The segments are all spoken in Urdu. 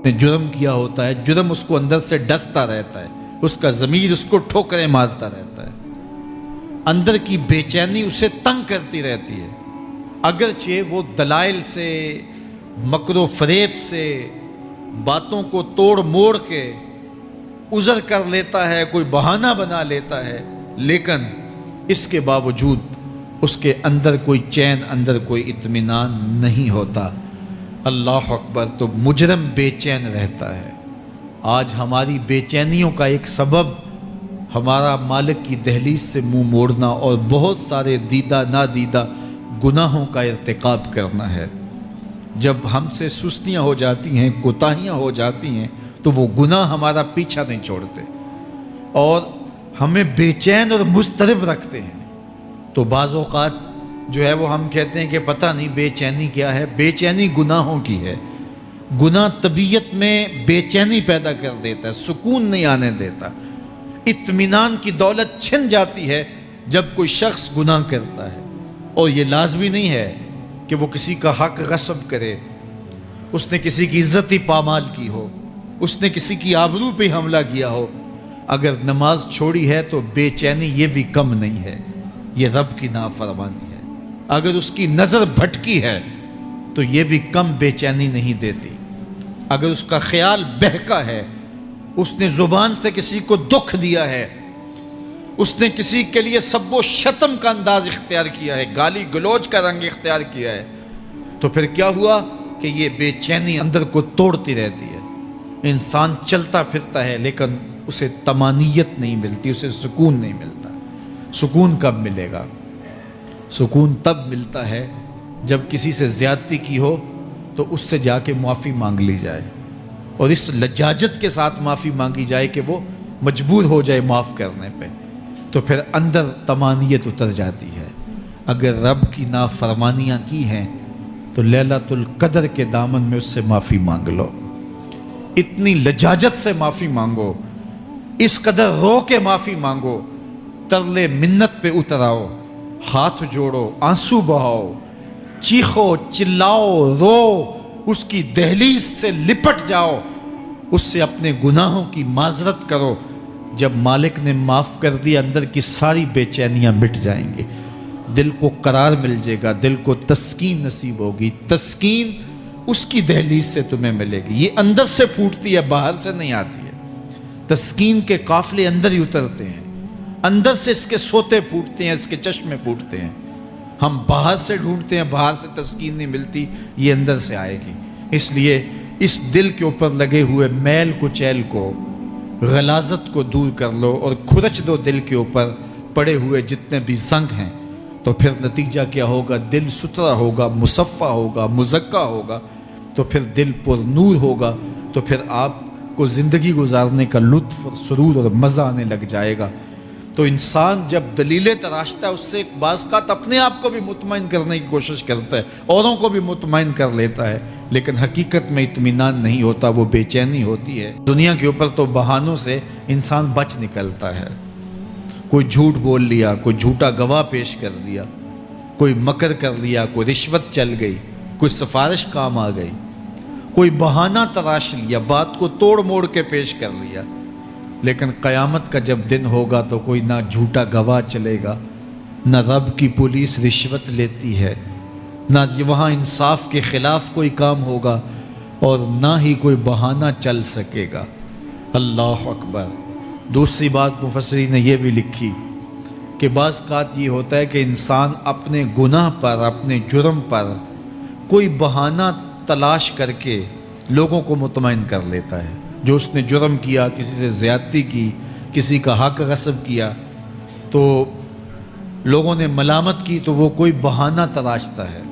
نے جرم کیا ہوتا ہے، جرم اس کو اندر سے ڈستا رہتا ہے، اس کا ضمیر اس کو ٹھوکریں مارتا رہتا ہے، اندر کی بے چینی اسے تنگ کرتی رہتی ہے، اگرچہ وہ دلائل سے، مکر و فریب سے، باتوں کو توڑ موڑ کے عذر کر لیتا ہے، کوئی بہانہ بنا لیتا ہے، لیکن اس کے باوجود اس کے اندر کوئی چین، اندر کوئی اطمینان نہیں ہوتا۔ اللہ اکبر! تو مجرم بے چین رہتا ہے۔ آج ہماری بے چینیوں کا ایک سبب ہمارا مالک کی دہلیز سے منہ موڑنا اور بہت سارے دیدہ نادیدہ گناہوں کا ارتکاب کرنا ہے۔ جب ہم سے سستیاں ہو جاتی ہیں، کوتاہیاں ہو جاتی ہیں، تو وہ گناہ ہمارا پیچھا نہیں چھوڑتے اور ہمیں بے چین اور مضطرب رکھتے ہیں۔ تو بعض اوقات جو ہے وہ ہم کہتے ہیں کہ پتہ نہیں بے چینی کیا ہے۔ بے چینی گناہوں کی ہے۔ گناہ طبیعت میں بے چینی پیدا کر دیتا ہے، سکون نہیں آنے دیتا۔ اطمینان کی دولت چھن جاتی ہے جب کوئی شخص گناہ کرتا ہے، اور یہ لازمی نہیں ہے کہ وہ کسی کا حق غصب کرے، اس نے کسی کی عزت ہی پامال کی ہو، اس نے کسی کی آبرو پہ حملہ کیا ہو۔ اگر نماز چھوڑی ہے تو بے چینی یہ بھی کم نہیں ہے، یہ رب کی نافرمانی ہے۔ اگر اس کی نظر بھٹکی ہے تو یہ بھی کم بے چینی نہیں دیتی۔ اگر اس کا خیال بہکا ہے، اس نے زبان سے کسی کو دکھ دیا ہے، اس نے کسی کے لیے سب و شتم کا انداز اختیار کیا ہے، گالی گلوچ کا رنگ اختیار کیا ہے، تو پھر کیا ہوا کہ یہ بے چینی اندر کو توڑتی رہتی ہے۔ انسان چلتا پھرتا ہے لیکن اسے طمانیت نہیں ملتی، اسے سکون نہیں ملتا۔ سکون کب ملے گا؟ سکون تب ملتا ہے جب کسی سے زیادتی کی ہو تو اس سے جا کے معافی مانگ لی جائے، اور اس لجاجت کے ساتھ معافی مانگی جائے کہ وہ مجبور ہو جائے معاف کرنے پہ، تو پھر اندر طمانیت اتر جاتی ہے۔ اگر رب کی نافرمانیاں کی ہیں تو لیلۃ القدر کے دامن میں اس سے معافی مانگ لو، اتنی لجاجت سے معافی مانگو، اس قدر رو کے معافی مانگو، ترلے منت پہ اتر آؤ، ہاتھ جوڑو، آنسو بہاؤ، چیخو، چلاؤ، رو، اس کی دہلیز سے لپٹ جاؤ، اس سے اپنے گناہوں کی معذرت کرو۔ جب مالک نے معاف کر دیا، اندر کی ساری بے چینیاں مٹ جائیں گی، دل کو قرار مل جائے گا، دل کو تسکین نصیب ہوگی۔ تسکین اس کی دہلیز سے تمہیں ملے گی، یہ اندر سے پھوٹتی ہے، باہر سے نہیں آتی ہے۔ تسکین کے قافلے اندر ہی اترتے ہیں، اندر سے اس کے سوتے پھوٹتے ہیں، اس کے چشمے پھوٹتے ہیں۔ ہم باہر سے ڈھونڈتے ہیں، باہر سے تسکین نہیں ملتی، یہ اندر سے آئے گی۔ اس لیے اس دل کے اوپر لگے ہوئے میل کچیل کو، غلاظت کو دور کر لو اور کھرچ دو دل کے اوپر پڑے ہوئے جتنے بھی زنگ ہیں، تو پھر نتیجہ کیا ہوگا؟ دل ستھرا ہوگا، مصفہ ہوگا، مزکا ہوگا، تو پھر دل پر نور ہوگا، تو پھر آپ کو زندگی گزارنے کا لطف اور سرور اور مزہ آنے لگ جائے گا۔ تو انسان جب دلیلیں تراشتا ہے، اس سے بعض اوقات اپنے آپ کو بھی مطمئن کرنے کی کوشش کرتا ہے، اوروں کو بھی مطمئن کر لیتا ہے، لیکن حقیقت میں اطمینان نہیں ہوتا، وہ بے چینی ہوتی ہے۔ دنیا کے اوپر تو بہانوں سے انسان بچ نکلتا ہے، کوئی جھوٹ بول لیا، کوئی جھوٹا گواہ پیش کر دیا، کوئی مکر کر لیا، کوئی رشوت چل گئی، کوئی سفارش کام آ گئی، کوئی بہانہ تراش لیا، بات کو توڑ موڑ کے پیش کر لیا۔ لیکن قیامت کا جب دن ہوگا تو کوئی نہ جھوٹا گواہ چلے گا، نہ رب کی پولیس رشوت لیتی ہے، نہ وہاں انصاف کے خلاف کوئی کام ہوگا، اور نہ ہی کوئی بہانہ چل سکے گا۔ اللہ اکبر! دوسری بات مفسرین نے یہ بھی لکھی کہ بعض اوقات یہ ہوتا ہے کہ انسان اپنے گناہ پر، اپنے جرم پر کوئی بہانہ تلاش کر کے لوگوں کو مطمئن کر لیتا ہے۔ جو اس نے جرم کیا، کسی سے زیادتی کی، کسی کا حق غصب کیا، تو لوگوں نے ملامت کی تو وہ کوئی بہانہ تلاشتا ہے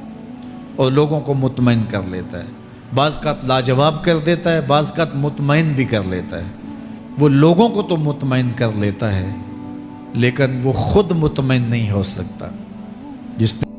اور لوگوں کو مطمئن کر لیتا ہے۔ بعض اوقات لاجواب کر دیتا ہے، بعض اوقات مطمئن بھی کر لیتا ہے۔ وہ لوگوں کو تو مطمئن کر لیتا ہے لیکن وہ خود مطمئن نہیں ہو سکتا۔ جس نے